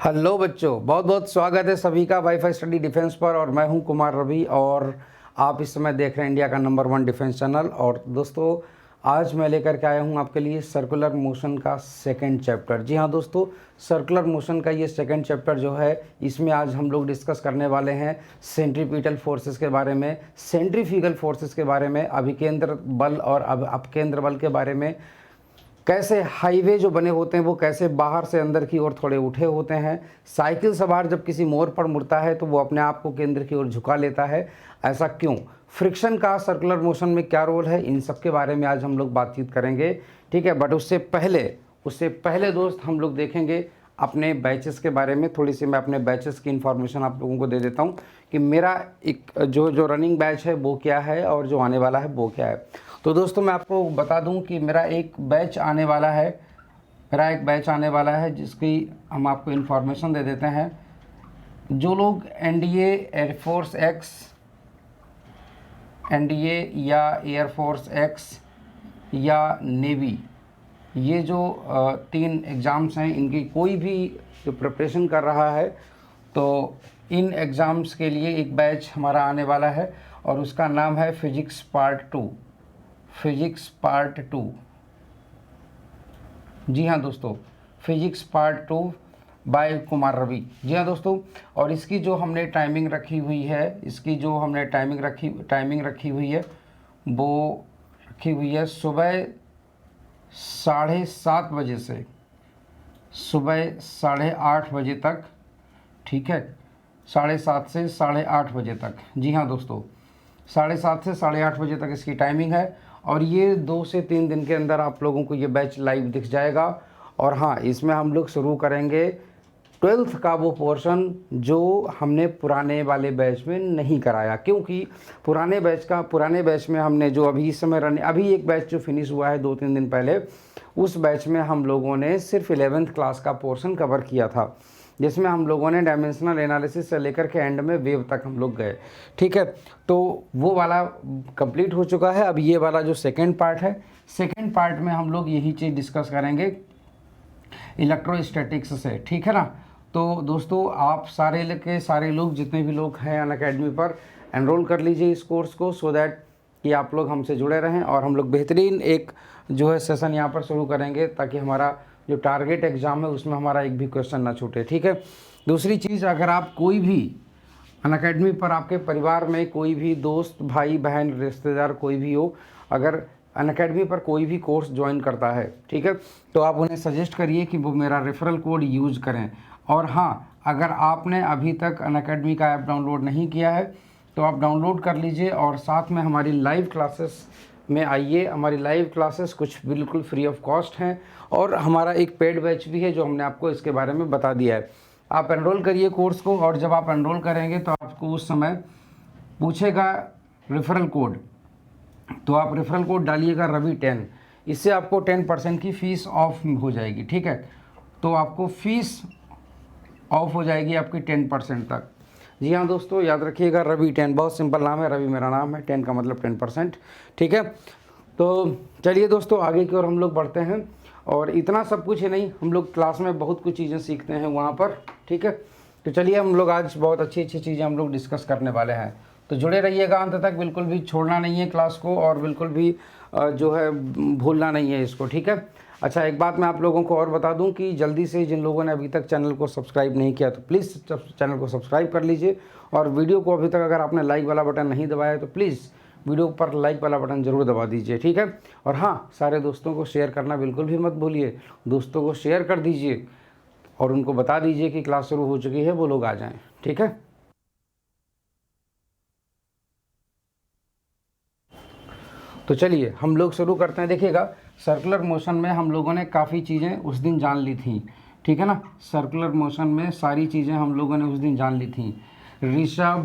Hello बच्चों, बहुत बहुत स्वागत है सभी का वाईफाई स्टडी डिफेंस पर। और मैं हूं कुमार रवि और आप इस समय देख रहे हैं इंडिया का नंबर 1 डिफेंस चैनल। और दोस्तों, आज मैं लेकर के आया हूं आपके लिए सर्कुलर मोशन का सेकंड चैप्टर। जी हां दोस्तों, सर्कुलर मोशन का ये सेकंड चैप्टर जो है, इसमें आज हम लोग डिस्कस करने वाले हैं सेंट्रीपिटल फोर्सेस के बारे में, सेंट्रीफ्यूगल फोर्सेस के बारे में, अभिकेंद्र बल और अपकेंद्र बल के बारे में। कैसे हाईवे जो बने होते हैं वो कैसे बाहर से अंदर की ओर थोड़े उठे होते हैं। साइकिल सवार जब किसी मोड़ पर मुड़ता है तो वो अपने आप को केंद्र की ओर झुका लेता है, ऐसा क्यों? फ्रिक्शन का सर्कुलर मोशन में क्या रोल है, इन सब के बारे में आज हम लोग बातचीत करेंगे, ठीक है। बट उससे पहले दोस्त, हम लोग देखेंगे अपने बैचेस के बारे में। थोड़ी सी मैं अपने बैचेस की इन्फॉर्मेशन आप लोगों को दे देता हूँ कि मेरा एक जो रनिंग बैच है वो क्या है और जो आने वाला है वो क्या है। तो दोस्तों, मैं आपको बता दूं कि मेरा एक बैच आने वाला है जिसकी हम आपको इन्फॉर्मेशन दे देते हैं। जो लोग एनडीए एयरफोर्स एक्स, एनडीए या एयरफोर्स एक्स या नेवी, ये जो 3 एग्ज़ाम्स हैं, इनकी कोई भी जो प्रिपरेशन कर रहा है तो इन एग्ज़ाम्स के लिए एक बैच हमारा आने वाला है और उसका नाम है फिजिक्स पार्ट 2। फिजिक्स पार्ट 2, जी हाँ दोस्तों, physics part 2 by Kumar Ravi. जी हाँ दोस्तों, और इसकी जो हमने टाइमिंग रखी हुई है, वो रखी हुई है सुबह 7:30 बजे से सुबह 8:30 बजे तक, ठीक है। 7:30 से 8:30 बजे तक, जी हाँ दोस्तों, 7:30 से 8:30 बजे तक इसकी टाइमिंग है। और ये 2 से 3 दिन के अंदर आप लोगों को ये बैच लाइव दिख जाएगा। और हाँ, इसमें हम लोग शुरू करेंगे 12th का वो पोर्शन जो हमने पुराने वाले बैच में नहीं कराया, क्योंकि पुराने बैच में हमने जो अभी इस समय अभी एक बैच जो फिनिश हुआ है 2-3 दिन पहले, उस बैच में हम लोगों ने सिर्फ 11th क्लास का पोर्शन कवर किया था, जिसमें हम लोगों ने डायमेंशनल एनालिसिस से लेकर के एंड में वेव तक हम लोग गए, ठीक है। तो वो वाला कंप्लीट हो चुका है। अब ये वाला जो सेकंड पार्ट है, सेकंड पार्ट में हम लोग यही चीज़ डिस्कस करेंगे इलेक्ट्रोस्टैटिक्स से, ठीक है ना। तो दोस्तों, आप सारे लोग जितने भी लोग हैं अनअकैडमी पर, एनरोल कर लीजिए इस कोर्स को, सो दैट कि आप लोग हमसे जुड़े रहें और हम लोग बेहतरीन एक जो है सेशन यहाँ पर शुरू करेंगे, ताकि हमारा जो टारगेट एग्ज़ाम है उसमें हमारा एक भी क्वेश्चन ना छूटे, ठीक है। दूसरी चीज़, अगर आप कोई भी अनअकैडमी पर, आपके परिवार में कोई भी दोस्त, भाई बहन, रिश्तेदार कोई भी हो, अगर अनअकैडमी पर कोई भी कोर्स ज्वाइन करता है, ठीक है, तो आप उन्हें सजेस्ट करिए कि वो मेरा रेफरल कोड यूज़ करें। और हाँ, अगर आपने अभी तक अनअकैडमी का ऐप डाउनलोड नहीं किया है तो आप डाउनलोड कर लीजिए और साथ में हमारी लाइव क्लासेस में आइए। हमारी लाइव क्लासेस कुछ बिल्कुल फ्री ऑफ कॉस्ट हैं और हमारा एक पेड बैच भी है जो हमने आपको इसके बारे में बता दिया है। आप एनरोल करिए कोर्स को, और जब आप एनरोल करेंगे तो आपको उस समय पूछेगा रेफरल कोड, तो आप रेफरल कोड डालिएगा रवि10। इससे आपको 10% की फ़ीस ऑफ हो जाएगी, ठीक है। तो आपको फ़ीस ऑफ हो जाएगी आपकी 10% तक। जी हाँ दोस्तों, याद रखिएगा रवि10, बहुत सिंपल नाम है, रवि मेरा नाम है, 10 का मतलब 10%, ठीक है। तो चलिए दोस्तों, आगे की ओर हम लोग बढ़ते हैं। और इतना सब कुछ ही नहीं, हम लोग क्लास में बहुत कुछ चीज़ें सीखते हैं वहाँ पर, ठीक है। तो चलिए, हम लोग आज बहुत अच्छी चीज़ें हम लोग डिस्कस करने वाले हैं, तो जुड़े रहिएगा अंत तक, बिल्कुल भी छोड़ना नहीं है क्लास को और बिल्कुल भी जो है भूलना नहीं है इसको, ठीक है। अच्छा, एक बात मैं आप लोगों को और बता दूं कि जल्दी से जिन लोगों ने अभी तक चैनल को सब्सक्राइब नहीं किया तो प्लीज़ चैनल को सब्सक्राइब कर लीजिए। और वीडियो को अभी तक अगर आपने लाइक वाला बटन नहीं दबाया तो प्लीज़ वीडियो पर लाइक वाला बटन ज़रूर दबा दीजिए, ठीक है। और हाँ, सारे दोस्तों को शेयर करना बिल्कुल भी मत भूलिए, दोस्तों को शेयर कर दीजिए और उनको बता दीजिए कि क्लास शुरू हो चुकी है, वो लोग आ जाएँ, ठीक है। तो चलिए हम लोग शुरू करते हैं। देखिएगा, सर्कुलर मोशन में हम लोगों ने काफ़ी चीज़ें उस दिन जान ली थी, ठीक है ना। सर्कुलर मोशन में सारी चीज़ें हम लोगों ने उस दिन जान ली थी। ऋषभ,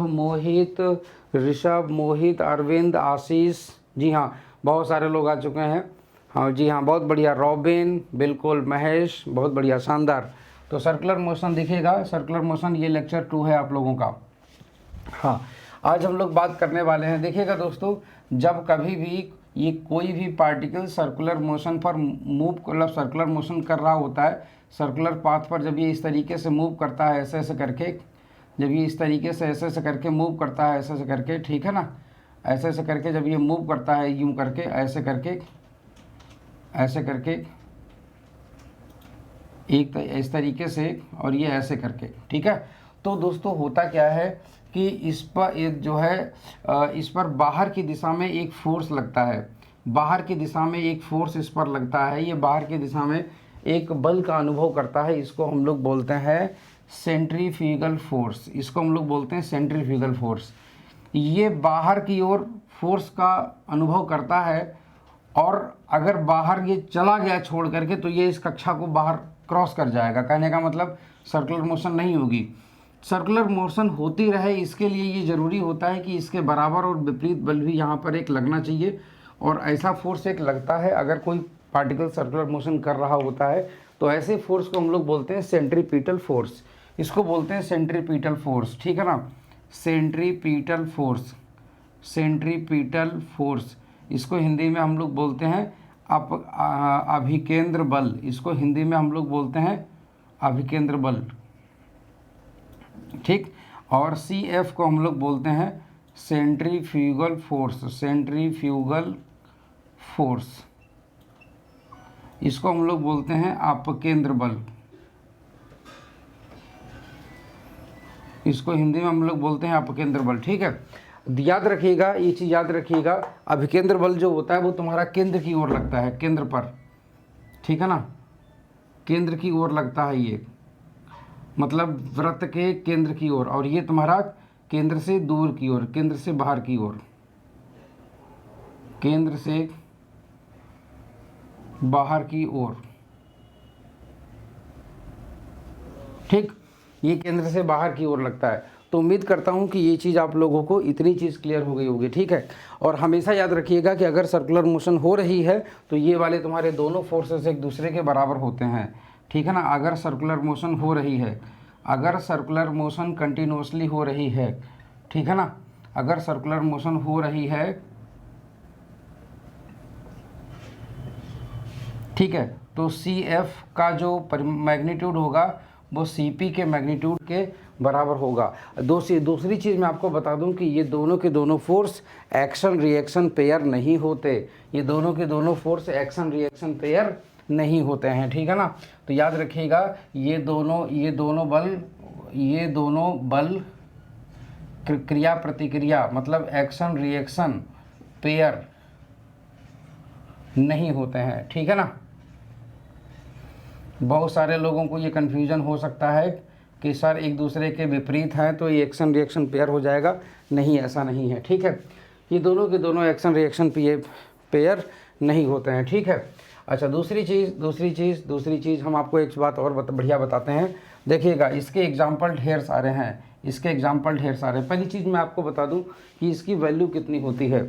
मोहित, अरविंद, आशीष, जी हाँ, बहुत सारे लोग आ चुके हैं। हाँ जी हाँ, बहुत बढ़िया, रॉबिन, बिल्कुल, महेश, बहुत बढ़िया, शानदार। तो सर्कुलर मोशन देखिएगा, सर्कुलर मोशन ये लेक्चर 2 है आप लोगों का। हाँ, आज हम लोग बात करने वाले हैं, देखिएगा दोस्तों, जब कभी भी ये कोई भी पार्टिकल सर्कुलर मोशन पर मूव, मतलब सर्कुलर मोशन कर रहा होता है, सर्कुलर पाथ पर जब ये इस तरीके से मूव करता है ऐसे ऐसे करके, जब ये इस तरीके से ऐसे ऐसे करके मूव करता है ऐसे ऐसे करके, ठीक है ना, ऐसे ऐसे करके जब ये मूव करता है यूं करके, ऐसे करके, ऐसे करके, एक इस तरीके से, और ये ऐसे करके, ठीक है। तो दोस्तों होता क्या है कि इस पर एक जो है इस पर बाहर की दिशा में एक फोर्स लगता है, बाहर की दिशा में एक फोर्स इस पर लगता है, ये बाहर की दिशा में एक बल का अनुभव करता है, इसको हम लोग बोलते हैं सेंट्रीफ्यूगल फोर्स, इसको हम लोग बोलते हैं सेंट्रीफ्यूगल फोर्स। ये बाहर की ओर फोर्स का अनुभव करता है, और अगर बाहर ये चला गया छोड़ करके तो ये इस कक्षा को बाहर क्रॉस कर जाएगा। कहने का मतलब सर्कुलर मोशन नहीं होगी। सर्कुलर मोशन होती रहे इसके लिए ये ज़रूरी होता है कि इसके बराबर और विपरीत बल भी यहाँ पर एक लगना चाहिए, और ऐसा फोर्स एक लगता है अगर कोई पार्टिकल सर्कुलर मोशन कर रहा होता है, तो ऐसे फोर्स को हम लोग बोलते हैं सेंट्रीपिटल फोर्स, इसको बोलते हैं सेंट्रीपिटल फोर्स, ठीक है ना, सेंट्रीपिटल फोर्स, सेंट्रीपिटल फोर्स। इसको हिंदी में हम लोग बोलते हैं अभिकेंद्र बल, इसको हिंदी में हम लोग बोलते हैं अभिकेंद्र बल, ठीक। और सी एफ को हम लोग बोलते हैं सेंट्रीफ्यूगल फोर्स, सेंट्रीफ्यूगल फोर्स, इसको हम लोग बोलते हैं अपकेंद्र बल, इसको हिंदी में हम लोग बोलते हैं अपकेंद्र बल, ठीक है। याद रखिएगा, ये चीज़ याद रखिएगा, अभिकेंद्र बल जो होता है वो तुम्हारा केंद्र की ओर लगता है, केंद्र पर, ठीक है ना, केंद्र की ओर लगता है ये, मतलब वृत्त के केंद्र की ओर, और ये तुम्हारा केंद्र से दूर की ओर, केंद्र से बाहर की ओर, केंद्र से बाहर की ओर, ठीक, ये केंद्र से बाहर की ओर लगता है। तो उम्मीद करता हूँ कि ये चीज़ आप लोगों को इतनी चीज़ क्लियर हो गई होगी, ठीक है। और हमेशा याद रखिएगा कि अगर सर्कुलर मोशन हो रही है तो ये वाले तुम्हारे दोनों फोर्सेस एक दूसरे के बराबर होते हैं, ठीक है ना। अगर सर्कुलर मोशन हो रही है, अगर सर्कुलर मोशन कंटिन्यूसली हो रही है, ठीक है ना, अगर सर्कुलर मोशन हो रही है, ठीक है, तो सी एफ का जो मैग्नीट्यूड होगा वो सी पी के मैग्नीट्यूड के बराबर होगा। दूसरी चीज़ मैं आपको बता दूं कि ये दोनों के दोनों फोर्स एक्शन रिएक्शन पेयर नहीं होते, ये दोनों के दोनों फोर्स एक्शन रिएक्शन पेयर नहीं होते हैं, ठीक है ना। तो याद रखिएगा ये दोनों बल क्रिया प्रतिक्रिया मतलब एक्शन रिएक्शन पेयर नहीं होते हैं, ठीक है ना। बहुत सारे लोगों को ये कन्फ्यूजन हो सकता है कि सर एक दूसरे के विपरीत हैं तो ये एक्शन रिएक्शन पेयर हो जाएगा, नहीं, ऐसा नहीं है, ठीक है। ये दोनों के दोनों एक्शन रिएक्शन पेयर नहीं होते हैं, ठीक है। अच्छा, दूसरी चीज़ हम आपको एक बात और बढ़िया बताते हैं। देखिएगा, इसके एग्जाम्पल ढेर सारे हैं, इसके एग्जाम्पल ढेर सारे। पहली चीज़ मैं आपको बता दूं कि इसकी वैल्यू कितनी होती है,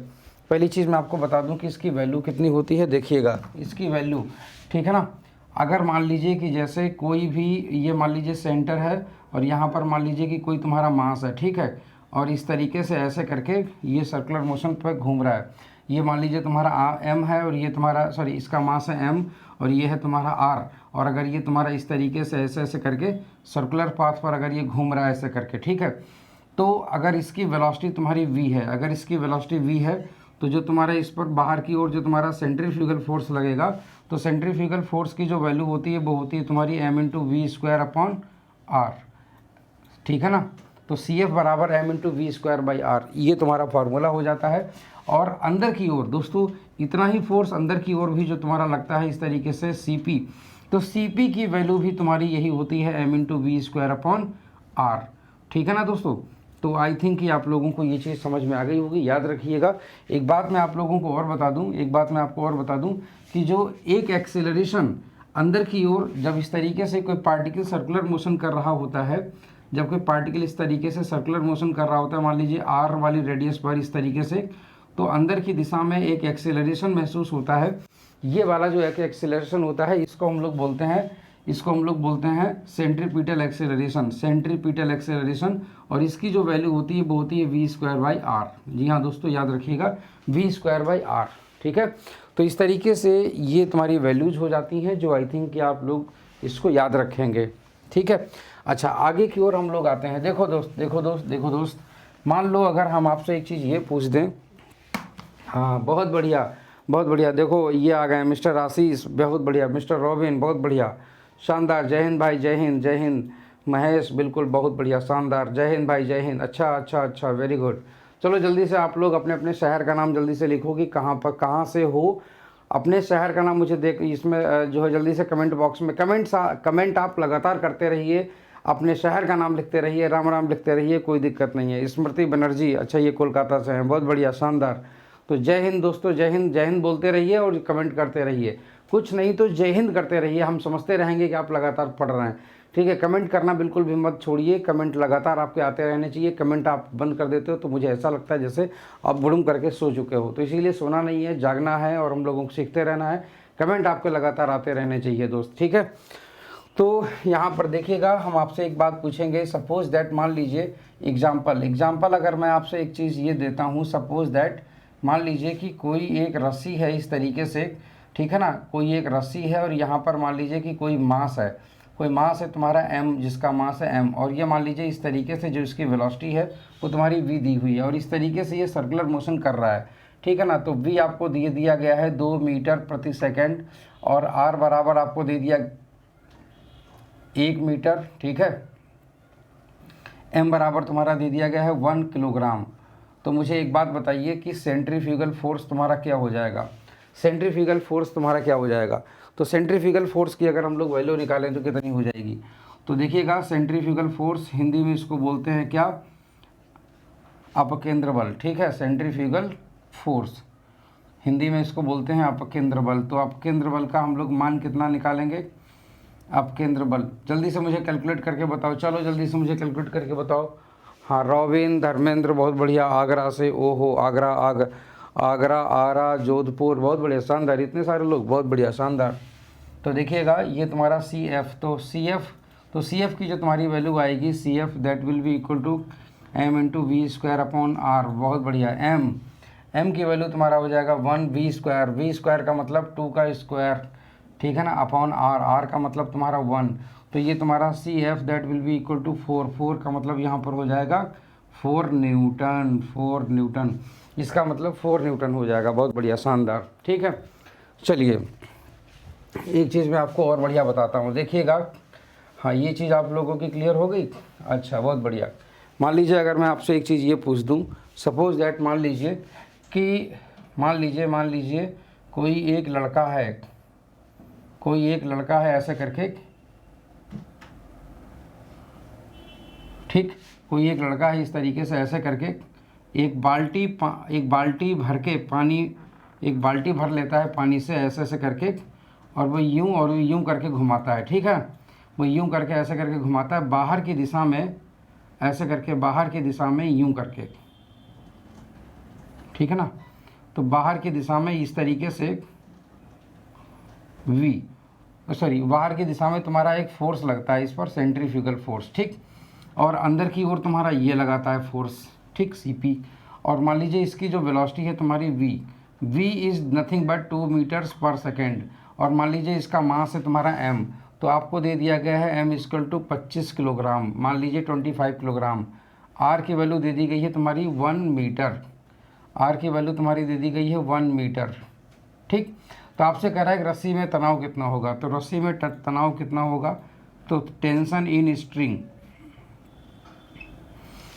पहली चीज़ मैं आपको बता दूं कि इसकी वैल्यू कितनी होती है। देखिएगा इसकी वैल्यू, ठीक है ना। अगर मान लीजिए कि जैसे कोई भी, ये मान लीजिए सेंटर है और यहाँ पर मान लीजिए कि कोई तुम्हारा मास है, ठीक है, और इस तरीके से ऐसे करके ये सर्कुलर मोशन पर घूम रहा है। ये मान लीजिए तुम्हारा एम है और ये तुम्हारा, सॉरी, इसका मास है एम और ये है तुम्हारा आर, और अगर ये तुम्हारा इस तरीके से ऐसे ऐसे करके सर्कुलर पाथ पर अगर ये घूम रहा है ऐसे करके, ठीक है, तो अगर इसकी वेलोसिटी तुम्हारी v है, अगर इसकी वेलोसिटी v है तो जो तुम्हारा इस पर बाहर की ओर जो तुम्हारा सेंट्रीफ्यूगल फोर्स लगेगा, तो सेंट्रीफ्यूगल फोर्स की जो वैल्यू होती है वो होती है तुम्हारी m/v²/r, ठीक है ना। तो CF बराबर m/v²/r, ये तुम्हारा फार्मूला हो जाता है। और अंदर की ओर दोस्तों इतना ही फोर्स अंदर की ओर भी जो तुम्हारा लगता है इस तरीके से CP, तो CP की वैल्यू भी तुम्हारी यही होती है m/v²/r, ठीक है ना दोस्तों। तो आई थिंक कि आप लोगों को ये चीज़ समझ में आ गई होगी। याद रखिएगा, एक बात मैं आप लोगों को और बता दूं, कि जो एक एक्सेलरेशन अंदर की ओर जब इस तरीके से कोई पार्टिकल सर्कुलर मोशन कर रहा होता है, जब कोई पार्टिकल इस तरीके से सर्कुलर मोशन कर रहा होता है, मान लीजिए r वाली रेडियस पर इस तरीके से, तो अंदर की दिशा में एक एक्सेलरेशन महसूस होता है। ये वाला जो एक एक्सेलरेशन होता है इसको हम लोग बोलते हैं सेंट्रीपिटल एक्सेलरेशन, और इसकी जो वैल्यू होती है वो होती है v²/r। जी हाँ दोस्तों, याद रखिएगा v²/r, ठीक है। तो इस तरीके से ये तुम्हारी वैल्यूज हो जाती हैं, जो आई थिंक कि आप लोग इसको याद रखेंगे, ठीक है। अच्छा, आगे की ओर हम लोग आते हैं। देखो दोस्त, देखो दोस्त, देखो दोस्त, मान लो अगर हम आपसे एक चीज़ ये पूछ दें, हाँ बहुत बढ़िया, बहुत बढ़िया, देखो ये आ गए मिस्टर आशीष, बहुत बढ़िया, मिस्टर रॉबिन, बहुत बढ़िया, शानदार, जय हिंद भाई, जय हिंद, जय हिंद, महेश, बिल्कुल बहुत बढ़िया, शानदार, जय हिंद भाई, जय हिंद, अच्छा अच्छा अच्छा, वेरी गुड। चलो जल्दी से आप लोग अपने अपने शहर का नाम जल्दी से लिखो कि कहाँ पर, कहाँ से हो, अपने शहर का नाम मुझे देख इसमें जो है जल्दी से कमेंट बॉक्स में कमेंट आप लगातार करते रहिए, अपने शहर का नाम लिखते रहिए, राम राम लिखते रहिए, कोई दिक्कत नहीं है। स्मृति बनर्जी, अच्छा ये कोलकाता से हैं, बहुत बढ़िया, शानदार। तो जय हिंद दोस्तों, जय हिंद, जय हिंद बोलते रहिए और कमेंट करते रहिए, कुछ नहीं तो जय हिंद करते रहिए, हम समझते रहेंगे कि आप लगातार पढ़ रहे हैं, ठीक है। कमेंट करना बिल्कुल भी मत छोड़िए, कमेंट लगातार आपके आते रहने चाहिए। कमेंट आप बंद कर देते हो तो मुझे ऐसा लगता है जैसे आप बुड़ुम करके सो चुके हो, तो इसीलिए सोना नहीं है, जागना है और हम लोगों को सीखते रहना है। कमेंट आपके लगातार आते रहने चाहिए दोस्त, ठीक है। तो यहाँ पर देखिएगा, हम आपसे एक बात पूछेंगे, सपोज दैट, मान लीजिए एग्जाम्पल अगर मैं आपसे एक चीज़ ये देता हूँ, सपोज दैट मान लीजिए कि कोई एक रस्सी है इस तरीके से, ठीक है ना, कोई एक रस्सी है और यहाँ पर मान लीजिए कि कोई मास है, कोई मास है तुम्हारा m, जिसका मास है m, और ये मान लीजिए इस तरीके से जो इसकी वेलोसिटी है वो तुम्हारी v दी हुई है और इस तरीके से ये सर्कुलर मोशन कर रहा है, ठीक है ना। तो v आपको दिया गया है 2 मीटर प्रति सेकंड और r बराबर आपको दे दिया 1 मीटर, ठीक है। m बराबर तुम्हारा दे दिया गया है 1 किलोग्राम। तो मुझे एक बात बताइए कि सेंट्रीफ्यूगल फोर्स तुम्हारा क्या हो जाएगा, सेंट्रीफ्यूगल फोर्स तुम्हारा क्या हो जाएगा। तो सेंट्रीफ्यूगल फोर्स की अगर हम लोग वैल्यू निकालें तो कितनी हो जाएगी, तो देखिएगा, सेंट्रीफ्यूगल फोर्स हिंदी में इसको बोलते हैं क्या, अपकेंद्र बल, ठीक है। सेंट्रीफ्यूगल फोर्स हिंदी में इसको बोलते हैं अपकेंद्र बल। तो अपकेंद्र बल का हम लोग मान कितना निकालेंगे, अपकेंद्र बल, जल्दी से मुझे कैलकुलेट करके बताओ, चलो जल्दी से मुझे कैलकुलेट करके बताओ। हाँ रॉबिन, धर्मेंद्र, बहुत बढ़िया, आगरा से, ओहो आगरा, आगरा, आरा, जोधपुर, बहुत बढ़िया, शानदार, इतने सारे लोग, बहुत बढ़िया, शानदार। तो देखिएगा ये तुम्हारा सी एफ, तो सी एफ की जो तुम्हारी वैल्यू आएगी, C F that will be equal to m into v square upon r, बहुत बढ़िया। एम की वैल्यू तुम्हारा हो जाएगा 1 वी स्क्वायर का मतलब 2 का स्क्वायर, ठीक है ना, अपॉन आर का मतलब तुम्हारा 1। तो ये तुम्हारा C F that will be equal to 4 का मतलब यहाँ पर हो जाएगा 4 न्यूटन, इसका मतलब 4 न्यूटन हो जाएगा, बहुत बढ़िया, शानदार, ठीक है। चलिए एक चीज़ मैं आपको और बढ़िया बताता हूँ, देखिएगा, हाँ ये चीज़ आप लोगों की क्लियर हो गई, अच्छा बहुत बढ़िया। मान लीजिए अगर मैं आपसे एक चीज़ ये पूछ दूँ, सपोज दैट मान लीजिए कि मान लीजिए कोई एक लड़का है ऐसे करके, ठीक, कोई एक लड़का है इस तरीके से ऐसे करके एक बाल्टी भर लेता है पानी से ऐसे ऐसे करके, और वो यूं करके घुमाता है, ठीक है, वो यूं करके ऐसे करके घुमाता है बाहर की दिशा में, ऐसे करके बाहर की दिशा में यूं करके, ठीक है ना। तो बाहर की दिशा में इस तरीके से बाहर की दिशा में तुम्हारा एक फोर्स लगता है इस पर, सेंट्रीफ्यूगल फोर्स, ठीक, और अंदर की ओर तुम्हारा ये लगाता है फोर्स, ठीक, सीपी। और मान लीजिए इसकी जो वेलोसिटी है तुम्हारी v is nothing but 2 meters per second, और मान लीजिए इसका मास है तुम्हारा m, तो आपको दे दिया गया है m इक्वल टू 25 किलोग्राम, मान लीजिए 25 किलोग्राम। r की वैल्यू दे दी गई है तुम्हारी 1 मीटर, r की वैल्यू तुम्हारी दे दी गई है 1 मीटर, ठीक। तो आपसे कह रहा है कि रस्सी में तनाव कितना होगा, तो रस्सी में तनाव कितना होगा, तो टेंशन इन स्ट्रिंग,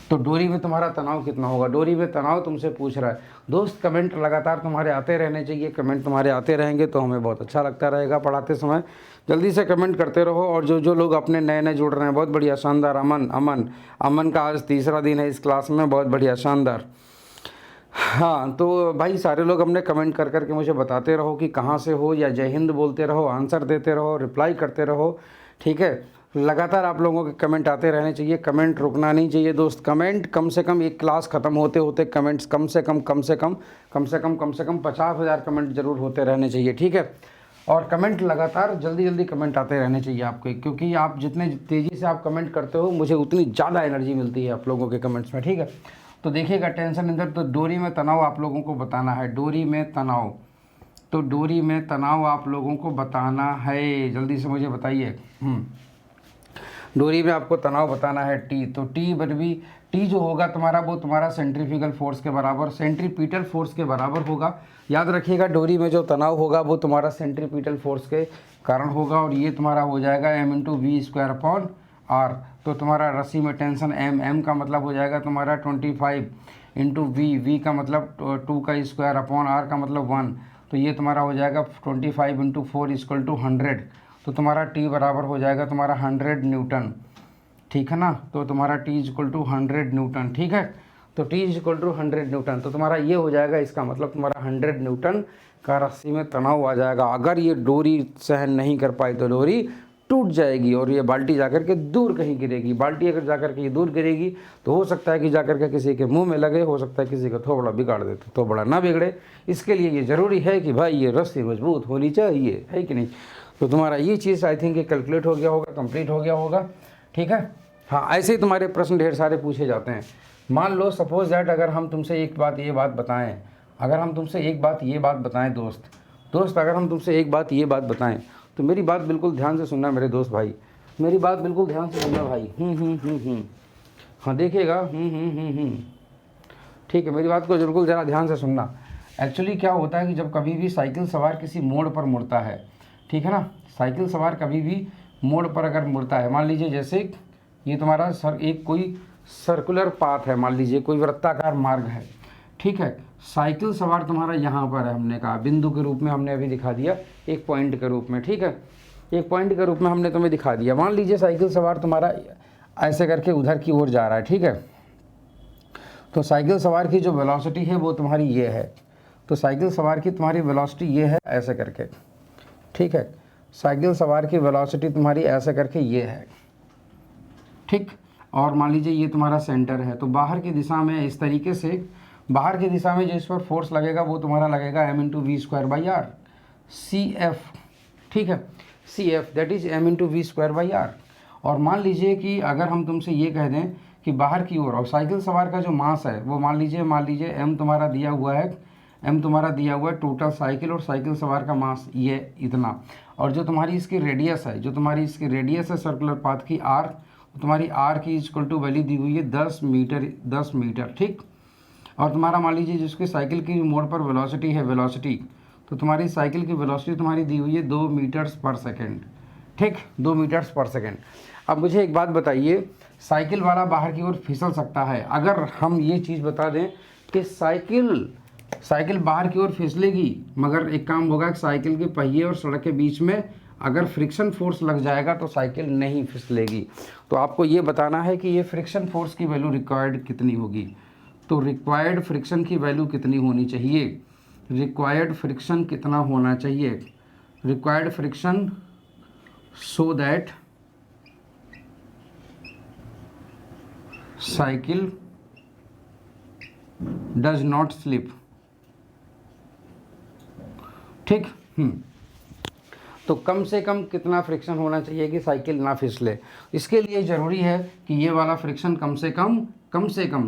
तो डोरी में तुम्हारा तनाव कितना होगा, डोरी में तनाव तुमसे पूछ रहा है दोस्त। कमेंट लगातार तुम्हारे आते रहने चाहिए, कमेंट तुम्हारे आते रहेंगे तो हमें बहुत अच्छा लगता रहेगा पढ़ाते समय, जल्दी से कमेंट करते रहो। और जो लोग अपने नए जुड़ रहे हैं, बहुत बढ़िया, शानदार। अमन का आज तीसरा दिन है इस क्लास में, बहुत बढ़िया, शानदार। हाँ तो भाई सारे लोग अपने कमेंट कर करके मुझे बताते रहो कि कहाँ से हो, या जय हिंद बोलते रहो, आंसर देते रहो, रिप्लाई करते रहो, ठीक है। लगातार आप लोगों के कमेंट आते रहने चाहिए, कमेंट रुकना नहीं चाहिए दोस्त। कमेंट कम से कम एक क्लास ख़त्म होते होते कमेंट्स कम से कम 50,000 कमेंट जरूर होते रहने चाहिए, ठीक है। और कमेंट लगातार जल्दी कमेंट आते रहने चाहिए आपके, क्योंकि आप जितने तेज़ी से आप कमेंट करते हो मुझे उतनी ज़्यादा एनर्जी मिलती है आप लोगों के कमेंट्स में, ठीक है। तो देखिएगा टेंशन अंदर, तो डोरी में तनाव आप लोगों को बताना है, डोरी में तनाव, तो डोरी में तनाव आप लोगों को बताना है, जल्दी से मुझे बताइए। डोरी में आपको तनाव बताना है टी। तो टी बट भी टी जो होगा तुम्हारा वो तुम्हारा सेंट्रीफ्यूगल फोर्स के बराबर, सेंट्रीपिटल फोर्स के बराबर होगा। याद रखिएगा डोरी में जो तनाव होगा वो तुम्हारा सेंट्रीपिटल फोर्स के कारण होगा, और ये तुम्हारा हो जाएगा m into v square upon r. तो तुम्हारा रस्सी में टेंशन एम, एम का मतलब हो जाएगा तुम्हारा 25 इंटू वी, वी का मतलब 2 का स्क्वायर अपॉन आर का मतलब 1। तो ये तुम्हारा हो जाएगा 25 इंटू 4 इक्वल टू 100। तो तुम्हारा टी बराबर हो जाएगा तुम्हारा 100 न्यूटन, ठीक है ना। तो तुम्हारा टी इक्वल टू 100 न्यूटन, ठीक है। तो टी इक्वल टू 100 न्यूटन, तो तुम्हारा ये हो जाएगा, इसका मतलब तुम्हारा 100 न्यूटन का रस्सी में तनाव आ जाएगा। अगर ये डोरी सहन नहीं कर पाई तो डोरी टूट जाएगी और ये बाल्टी जाकर के दूर कहीं गिरेगी। बाल्टी अगर जाकर के ये दूर गिरेगी तो हो सकता है कि जाकर के किसी के मुंह में लगे, हो सकता है किसी का थोबड़ा बिगाड़ दे, तो थोबड़ा ना बिगड़े। इसके लिए ये ज़रूरी है कि भाई ये रस्सी मजबूत होनी चाहिए, है कि नहीं। तो तुम्हारा ये चीज़ आई थिंक कैलकुलेट हो गया होगा, कंप्लीट हो गया होगा, ठीक है। हाँ, ऐसे ही तुम्हारे प्रश्न ढेर सारे पूछे जाते हैं। मान लो सपोज दैट अगर हम तुमसे एक बात ये बात बताएं, अगर हम तुमसे एक बात ये बात बताएं दोस्त अगर हम तुमसे एक बात ये बात बताएं, तो मेरी बात बिल्कुल ध्यान से सुनना मेरे दोस्त भाई, मेरी बात बिल्कुल ध्यान से सुनना भाई। हाँ देखिएगा, ठीक है, मेरी बात को बिल्कुल ज़रा ध्यान से सुनना। एक्चुअली क्या होता है कि जब कभी भी साइकिल सवार किसी मोड़ पर मुड़ता है, ठीक है ना, साइकिल सवार कभी भी मोड़ पर अगर मुड़ता है, मान लीजिए जैसे ये तुम्हारा एक कोई सर्कुलर पाथ है, मान लीजिए कोई वृत्ताकार मार्ग है, ठीक है। साइकिल सवार तुम्हारा यहाँ पर है, हमने कहा बिंदु के रूप में हमने अभी दिखा दिया, एक पॉइंट के रूप में, ठीक है, एक पॉइंट के रूप में हमने तुम्हें दिखा दिया। मान लीजिए साइकिल सवार तुम्हारा ऐसे करके उधर की ओर जा रहा है, ठीक है। तो साइकिल सवार की जो वेलोसिटी है वो तुम्हारी ये है, तो साइकिल सवार की तुम्हारी वेलोसिटी ये है ऐसे करके, ठीक है। साइकिल सवार की वेलोसिटी तुम्हारी ऐसे करके ये है, ठीक। और मान लीजिए ये तुम्हारा सेंटर है, तो बाहर की दिशा में इस तरीके से, बाहर की दिशा में जो इस पर फोर्स लगेगा वो तुम्हारा लगेगा m into v square by r, C F, ठीक है, C F that is m into v square by r. और मान लीजिए कि अगर हम तुमसे ये कह दें कि बाहर की ओर, और साइकिल सवार का जो मास है वो मान लीजिए एम तुम्हारा दिया हुआ है, एम तुम्हारा दिया हुआ है टोटल साइकिल और साइकिल सवार का मास ये इतना, और जो तुम्हारी इसकी रेडियस है, जो तुम्हारी इसकी रेडियस है सर्कुलर पाथ की आर, तुम्हारी आर की इक्वल टू वैल्यू दी हुई है 10 मीटर, ठीक। और तुम्हारा मान लीजिए जिसकी साइकिल की मोड़ पर वेलोसिटी है, वेलोसिटी, तो तुम्हारी साइकिल की वेलोसिटी तुम्हारी दी हुई है 2 मीटर्स पर सेकेंड, ठीक, 2 मीटर्स पर सेकेंड। अब मुझे एक बात बताइए, साइकिल वाला बाहर की ओर फिसल सकता है, अगर हम ये चीज़ बता दें कि साइकिल बाहर की ओर फिसलेगी, मगर एक काम होगा कि साइकिल के पहिए और सड़क के बीच में अगर फ्रिक्शन फोर्स लग जाएगा तो साइकिल नहीं फिसलेगी। तो आपको ये बताना है कि ये फ्रिक्शन फोर्स की वैल्यू रिक्वायर्ड कितनी होगी। तो रिक्वायर्ड फ्रिक्शन की वैल्यू कितनी होनी चाहिए, रिक्वायर्ड फ्रिक्शन कितना होना चाहिए, required friction so that cycle does not slip, ठीक। तो कम से कम कितना फ्रिक्शन होना चाहिए कि साइकिल ना फिसले। इसके लिए ज़रूरी है कि ये वाला फ्रिक्शन कम से कम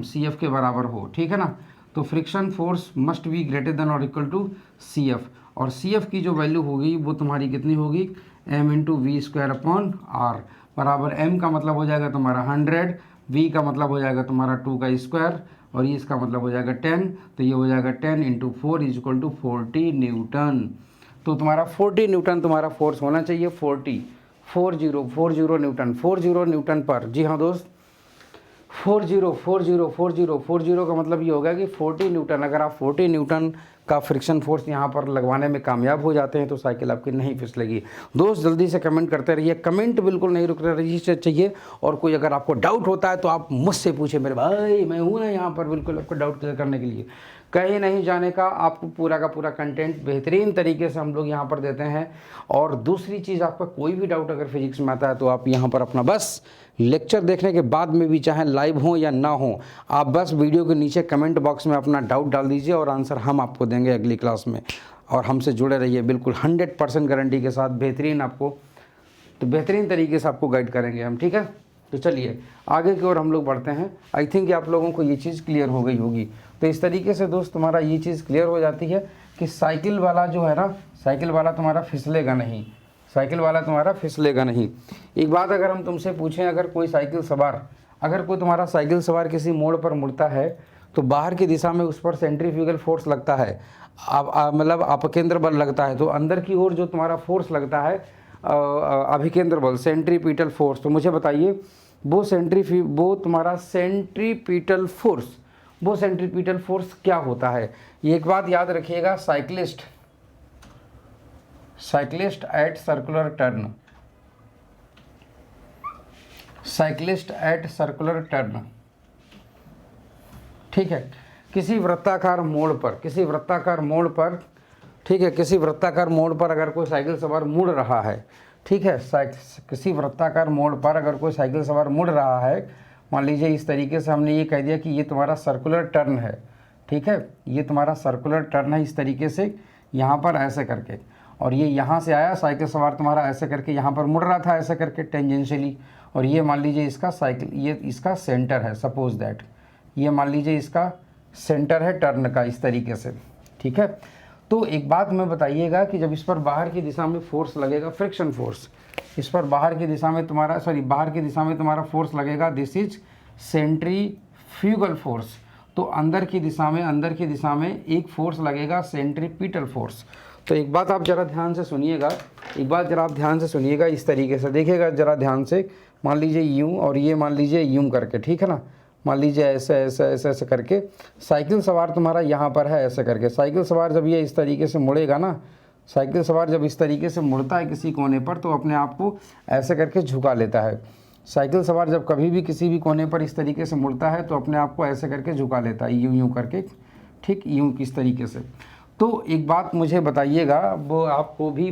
सी एफ के बराबर हो, ठीक है ना। तो friction force must be greater than और इक्वल टू सी एफ, और सी एफ की जो वैल्यू होगी वो तुम्हारी कितनी होगी, m into v square upon r, बराबर एम का मतलब हो जाएगा तुम्हारा 100, वी का मतलब हो जाएगा तुम्हारा 2 का स्क्वायर, और ये इसका मतलब हो जाएगा 10, तो ये हो जाएगा 10 into 4 is equal to 40 newton. तो तुम्हारा 40 न्यूटन तुम्हारा फोर्स होना चाहिए, 40 न्यूटन, 40 न्यूटन पर, जी हाँ दोस्त, 40 का मतलब ये होगा कि 40 न्यूटन, अगर आप 40 न्यूटन का फ्रिक्शन फोर्स यहाँ पर लगवाने में कामयाब हो जाते हैं तो साइकिल आपकी नहीं फिसलेगी। दोस्त जल्दी से कमेंट करते रहिए, कमेंट बिल्कुल नहीं रुकना चाहिए, और कोई अगर आपको डाउट होता है तो आप मुझसे पूछे, मेरे भाई मैं हूँ ना यहाँ पर बिल्कुल आपको डाउट क्लियर करने के लिए। कहीं नहीं जाने का, आपको पूरा का पूरा कंटेंट बेहतरीन तरीके से हम लोग यहाँ पर देते हैं। और दूसरी चीज़, आपका कोई भी डाउट अगर फिजिक्स में आता है तो आप यहाँ पर अपना बस लेक्चर देखने के बाद में भी, चाहे लाइव हो या ना हो, आप बस वीडियो के नीचे कमेंट बॉक्स में अपना डाउट डाल दीजिए और आंसर हम आपको देंगे अगली क्लास में। और हमसे जुड़े रहिए, बिल्कुल 100% गारंटी के साथ बेहतरीन आपको, तो बेहतरीन तरीके से आपको गाइड करेंगे हम, ठीक है। तो चलिए आगे की ओर हम लोग बढ़ते हैं। आई थिंक आप लोगों को ये चीज़ क्लियर हो गई होगी। तो इस तरीके से दोस्त तुम्हारा ये चीज़ क्लियर हो जाती है कि साइकिल वाला जो है ना, साइकिल वाला तुम्हारा फिसलेगा नहीं, साइकिल वाला तुम्हारा फिसलेगा नहीं। एक बात अगर हम तुमसे पूछें, अगर कोई साइकिल सवार, अगर कोई तुम्हारा साइकिल सवार किसी मोड़ पर मुड़ता है तो बाहर की दिशा में उस पर सेंट्रीफ्यूगल फोर्स लगता है, मतलब अपकेंद्र बल लगता है, तो अंदर की ओर जो तुम्हारा फोर्स लगता है अभिकेंद्र बल, सेंट्रीपिटल फोर्स, तो मुझे बताइए वो तुम्हारा सेंट्रीपिटल फोर्स, वो सेंट्रीपिटल फोर्स क्या होता है। ये एक बात याद रखिएगा, cyclist at circular turn, cyclist at circular turn, ठीक है, किसी वृत्ताकार मोड़ पर, किसी वृत्ताकार मोड़ पर, ठीक है, किसी वृत्ताकार मोड़ पर अगर कोई साइकिल सवार मुड़ रहा है, ठीक है, किसी वृत्ताकार मोड़ पर अगर कोई साइकिल सवार मुड़ रहा है, मान लीजिए इस तरीके से हमने ये कह दिया कि ये तुम्हारा सर्कुलर टर्न है, ठीक है, ये तुम्हारा सर्कुलर टर्न है, इस तरीके से यहाँ पर ऐसे करके, और ये यहाँ से आया साइकिल सवार तुम्हारा ऐसे करके यहाँ पर मुड़ रहा था ऐसे करके टेंजेंशियली, और ये मान लीजिए इसका साइकिल, ये इसका सेंटर है, सपोज दैट ये मान लीजिए इसका सेंटर है टर्न का, इस तरीके से, ठीक है। तो एक बात में बताइएगा कि जब इस पर बाहर की दिशा में फोर्स लगेगा, फ्रिक्शन फोर्स, इस पर बाहर की दिशा में तुम्हारा बाहर की दिशा में तुम्हारा फोर्स लगेगा, दिस इज सेंट्रीफ्यूगल फोर्स। तो अंदर की दिशा में एक फोर्स लगेगा, सेंट्रीपिटल फोर्स। तो एक बात आप ज़रा ध्यान से सुनिएगा, एक बात ज़रा आप ध्यान से सुनिएगा, इस तरीके से देखिएगा ज़रा ध्यान से, मान लीजिए यूँ और ये मान लीजिए यूँ करके, ठीक है ना, मान लीजिए ऐसे ऐसे ऐसे ऐसे करके साइकिल सवार तुम्हारा यहाँ पर है ऐसे करके, साइकिल सवार जब ये इस तरीके से मुड़ेगा ना, साइकिल सवार जब इस तरीके से मुड़ता है किसी कोने पर तो अपने आप को ऐसे करके झुका लेता है। साइकिल सवार जब कभी भी किसी भी कोने पर इस तरीके से मुड़ता है तो अपने आप को ऐसे करके झुका लेता है, यूँ यूँ करके, ठीक, यूँ किस तरीके से। तो एक बात मुझे बताइएगा, वो आपको भी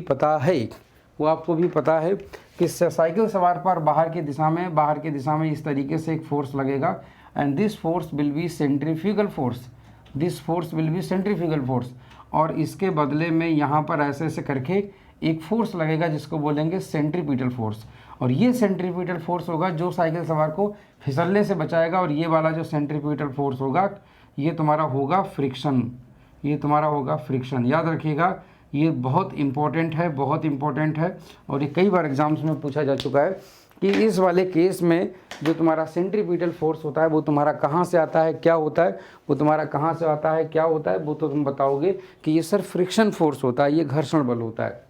पता है कि साइकिल सवार पर बाहर की दिशा में इस तरीके से एक फोर्स लगेगा, and this force will be centrifugal force, और इसके बदले में यहाँ पर ऐसे ऐसे करके एक फोर्स लगेगा जिसको बोलेंगे सेंट्रीपिटल फोर्स, और ये सेंट्रीपिटल फोर्स होगा जो साइकिल सवार को फिसलने से बचाएगा, और ये वाला जो सेंट्रीपिटल फोर्स होगा ये तुम्हारा होगा फ्रिक्शन, याद रखिएगा, ये बहुत इंपॉर्टेंट है, और ये कई बार एग्जाम्स में पूछा जा चुका है कि इस वाले केस में जो तुम्हारा सेंट्रीपिटल फोर्स होता है वो तुम्हारा कहाँ से आता है, क्या होता है, वो तो तुम बताओगे कि ये सर फ्रिक्शन फोर्स होता है, ये घर्षण बल होता है,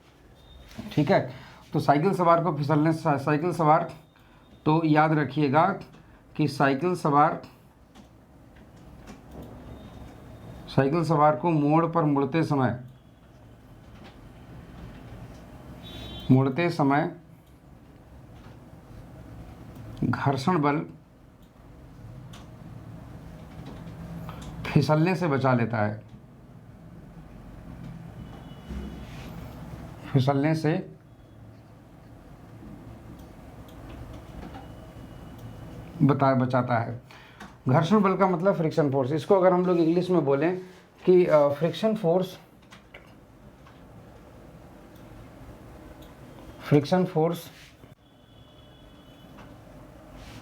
ठीक है। तो साइकिल सवार को फिसलने से तो याद रखिएगा कि साइकिल सवार को मोड़ पर मुड़ते समय घर्षण बल फिसलने से बचा लेता है, बचाता है। घर्षण बल का मतलब फ्रिक्शन फोर्स, इसको अगर हम लोग इंग्लिश में बोलें कि friction force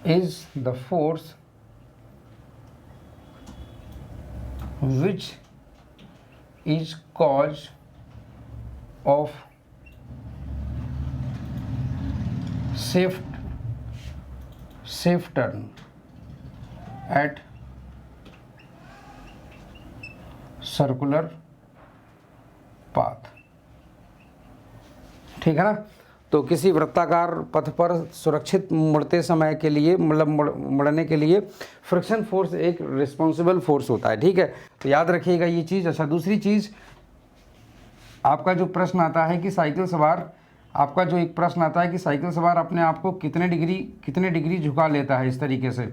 is the force which is cause of safe turn at circular path, ठीक है ना। तो किसी वृत्ताकार पथ पर सुरक्षित मुड़ते समय के लिए, मतलब मुड़ने के लिए फ्रिक्शन फोर्स एक रिस्पॉन्सिबल फोर्स होता है, ठीक है। तो याद रखिएगा ये चीज़। अच्छा, दूसरी चीज़ आपका जो प्रश्न आता है कि साइकिल सवार अपने आप को कितने डिग्री झुका लेता है इस तरीके से,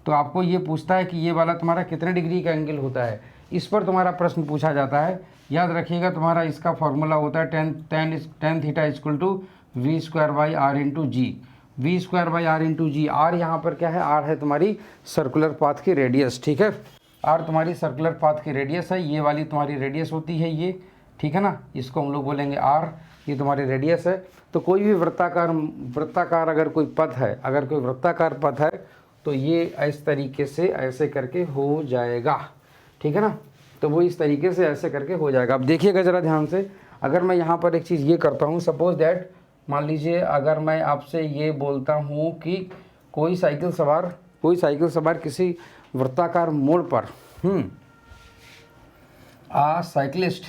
तो आपको ये पूछता है कि ये वाला तुम्हारा कितने डिग्री का एंगल होता है, इस पर तुम्हारा प्रश्न पूछा जाता है। याद रखिएगा तुम्हारा इसका फॉर्मूला होता है tan theta equal to v square by r into g. R यहाँ पर क्या है, आर है तुम्हारी सर्कुलर पाथ की रेडियस, ठीक है, आर तुम्हारी सर्कुलर पाथ की रेडियस है, ये वाली तुम्हारी रेडियस होती है ये, ठीक है ना, इसको हम लोग बोलेंगे आर, ये तुम्हारी रेडियस है। तो कोई भी वृत्ताकार अगर कोई वृत्ताकार पथ है तो ये इस तरीके से ऐसे करके हो जाएगा, ठीक है ना। तो वो इस तरीके से ऐसे करके हो जाएगा। अब देखिएगा ज़रा ध्यान से, अगर मैं यहाँ पर एक चीज़ ये करता हूँ, सपोज दैट मान लीजिए अगर मैं आपसे ये बोलता हूँ कि कोई साइकिल सवार किसी वृत्ताकार मोड़ पर a cyclist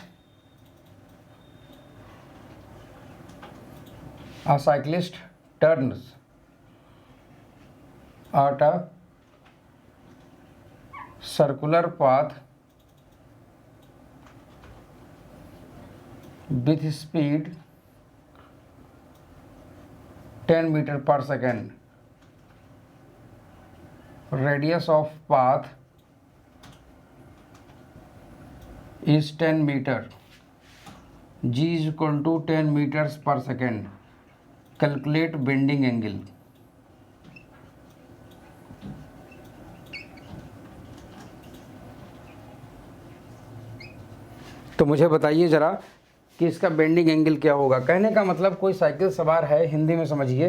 turns at a circular path with speed 10 meter per second. Radius of path is 10 meter. G is equal to 10 meters per second. Calculate bending angle. तो मुझे बताइए ज़रा कि इसका बेंडिंग एंगल क्या होगा। कहने का मतलब कोई साइकिल सवार है, हिंदी में समझिए,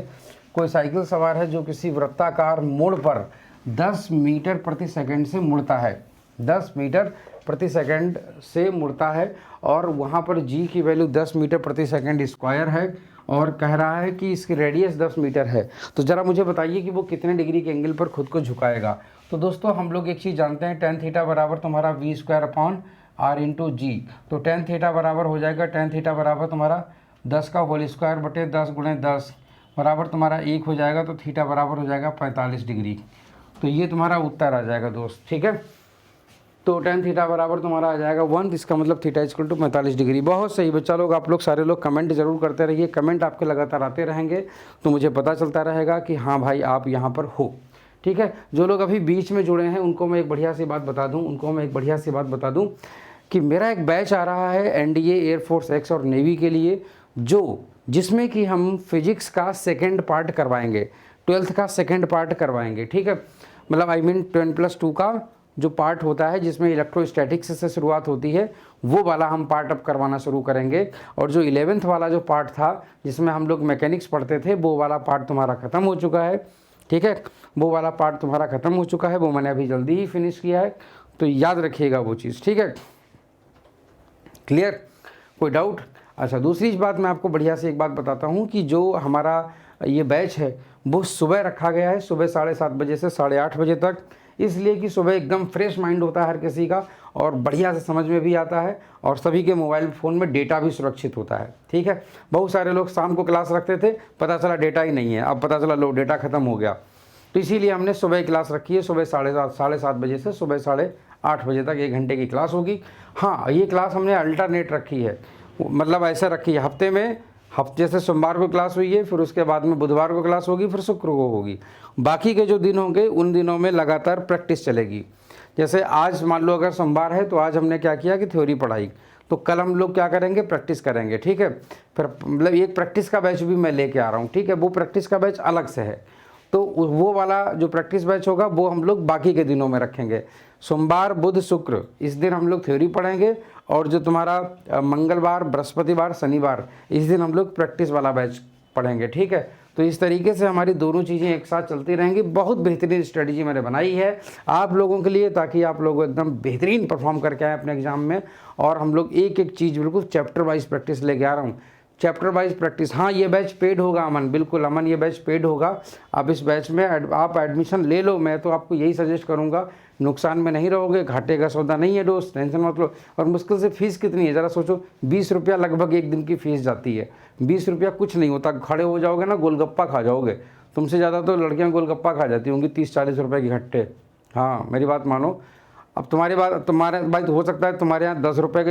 कोई साइकिल सवार है जो किसी वृत्ताकार मोड़ पर 10 मीटर प्रति सेकंड से मुड़ता है, 10 मीटर प्रति सेकंड से मुड़ता है, और वहाँ पर जी की वैल्यू 10 मीटर प्रति सेकंड स्क्वायर है, और कह रहा है कि इसकी रेडियस 10 मीटर है। तो ज़रा मुझे बताइए कि वो कितने डिग्री के एंगल पर खुद को झुकाएगा। तो दोस्तों हम लोग एक चीज़ जानते हैं, टेन थीटा बराबर तुम्हारा V square upon R into G. तो टेन थीटा बराबर हो जाएगा, टेन थीटा बराबर तुम्हारा 10 का होल स्क्वायर बटे 10 गुणे 10 बराबर तुम्हारा 1 हो जाएगा। तो थीटा बराबर हो जाएगा 45 डिग्री। तो ये तुम्हारा उत्तर आ जाएगा दोस्त, ठीक है। तो टेन थीटा बराबर तुम्हारा आ जाएगा 1, इसका मतलब थीटा इक्वल टू 45 डिग्री। बहुत सही बच्चा लोग, आप लोग सारे लोग कमेंट जरूर करते रहिए, कमेंट आपके लगातार आते रहेंगे तो मुझे पता चलता रहेगा कि हाँ भाई आप यहाँ पर हो, ठीक है। जो लोग अभी बीच में जुड़े हैं उनको मैं एक बढ़िया सी बात बता दूँ कि मेरा एक बैच आ रहा है एनडीए, एयरफोर्स एक्स और नेवी के लिए, जिसमें कि हम फिजिक्स का सेकेंड पार्ट करवाएंगे, 12th का सेकेंड पार्ट करवाएंगे, ठीक है। मतलब आई मीन 10+2 का जो पार्ट होता है जिसमें इलेक्ट्रोस्टैटिक्स से शुरुआत होती है, वो वाला हम पार्ट अब करवाना शुरू करेंगे। और जो 11th वाला जो पार्ट था जिसमें हम लोग मैकेनिक्स पढ़ते थे, वो वाला पार्ट तुम्हारा ख़त्म हो चुका है, ठीक है। वो वाला पार्ट तुम्हारा ख़त्म हो चुका है, वो मैंने अभी जल्दी ही फिनिश किया है, तो याद रखिएगा वो चीज़, ठीक है। क्लियर, कोई डाउट? अच्छा, दूसरी बात मैं आपको बढ़िया से एक बात बताता हूँ कि जो हमारा ये बैच है वो सुबह रखा गया है, सुबह 7:30 बजे से 8:30 बजे तक, इसलिए कि सुबह एकदम फ्रेश माइंड होता है हर किसी का और बढ़िया से समझ में भी आता है, और सभी के मोबाइल फ़ोन में डेटा भी सुरक्षित होता है, ठीक है। बहुत सारे लोग शाम को क्लास रखते थे, पता चला डेटा ही नहीं है, अब पता चला लो डेटा ख़त्म हो गया। तो इसीलिए हमने सुबह क्लास रखी है, सुबह 7:30 बजे से सुबह 8:30 बजे तक 1 घंटे की क्लास होगी। हाँ, ये क्लास हमने अल्टरनेट रखी है, मतलब ऐसे रखी है हफ्ते में, जैसे सोमवार को क्लास हुई है, फिर उसके बाद में बुधवार को क्लास होगी, फिर शुक्र को होगी। बाकी के जो दिन होंगे उन दिनों में लगातार प्रैक्टिस चलेगी। जैसे आज मान लो अगर सोमवार है तो आज हमने क्या किया कि थ्योरी पढ़ाई, तो कल हम लोग क्या करेंगे, प्रैक्टिस करेंगे, ठीक है। फिर मतलब एक प्रैक्टिस का बैच भी मैं लेके आ रहा हूँ, ठीक है। वो प्रैक्टिस का बैच अलग से है, तो वो वाला जो प्रैक्टिस बैच होगा वो हम लोग बाकी के दिनों में रखेंगे। सोमवार, बुध, शुक्र इस दिन हम लोग थ्योरी पढ़ेंगे, और जो तुम्हारा मंगलवार, बृहस्पतिवार, शनिवार इस दिन हम लोग प्रैक्टिस वाला बैच पढ़ेंगे, ठीक है। तो इस तरीके से हमारी दोनों चीज़ें एक साथ चलती रहेंगी। बहुत बेहतरीन स्ट्रेटजी मैंने बनाई है आप लोगों के लिए, ताकि आप लोग एकदम बेहतरीन परफॉर्म करके आए अपने एग्जाम में। और हम लोग एक एक चीज़ बिल्कुल चैप्टर वाइज प्रैक्टिस लेके आ रहा हूँ, चैप्टर वाइज प्रैक्टिस। हाँ, ये बैच पेड होगा अमन, बिल्कुल अमन, ये बैच पेड होगा। आप इस बैच में आप एडमिशन ले लो, मैं तो आपको यही सजेस्ट करूँगा, नुकसान में नहीं रहोगे, घाटे का सौदा नहीं है दोस्त, टेंशन मत लो। और मुश्किल से फीस कितनी है ज़रा सोचो, 20 रुपया लगभग एक दिन की फ़ीस जाती है। 20 रुपया कुछ नहीं होता, खड़े हो जाओगे ना गोलगप्पा खा जाओगे। तुमसे ज़्यादा तो लड़कियाँ गोलगप्पा खा जाती होंगी 30-40 रुपये की घट्टे। हाँ, मेरी बात मानो। अब तुम्हारे भाई तो हो सकता है तुम्हारे यहाँ 10 रुपये